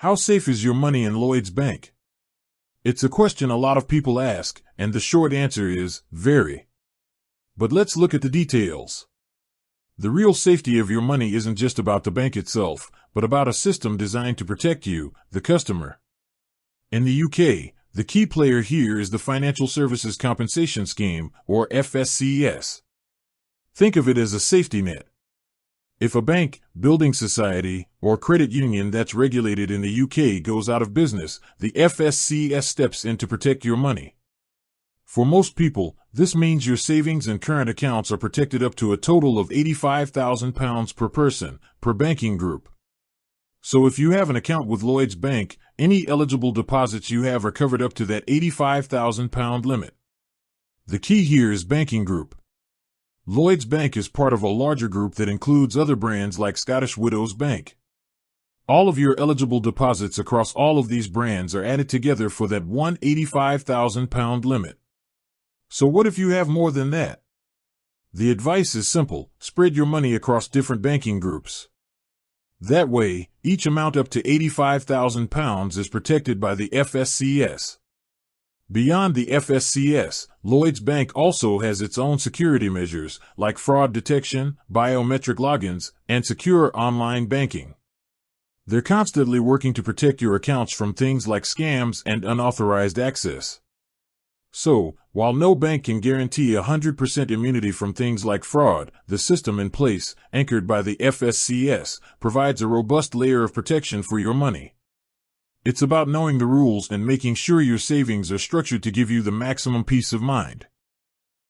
How safe is your money in Lloyds Bank? It's a question a lot of people ask, and the short answer is, very. But let's look at the details. The real safety of your money isn't just about the bank itself, but about a system designed to protect you, the customer. In the UK, the key player here is the Financial Services Compensation Scheme, or FSCS. Think of it as a safety net. If a bank, building society, or credit union that's regulated in the UK goes out of business, the FSCS steps in to protect your money. For most people, this means your savings and current accounts are protected up to a total of £85,000 per person, per banking group. So if you have an account with Lloyds Bank, any eligible deposits you have are covered up to that £85,000 limit. The key here is banking group. Lloyds Bank is part of a larger group that includes other brands like Scottish Widows Bank. All of your eligible deposits across all of these brands are added together for that £85,000 limit. So what if you have more than that? The advice is simple: spread your money across different banking groups. That way, each amount up to £85,000 is protected by the FSCS. Beyond the FSCS, Lloyds Bank also has its own security measures, like fraud detection, biometric logins, and secure online banking. They're constantly working to protect your accounts from things like scams and unauthorized access. So, while no bank can guarantee 100% immunity from things like fraud, the system in place, anchored by the FSCS, provides a robust layer of protection for your money. It's about knowing the rules and making sure your savings are structured to give you the maximum peace of mind.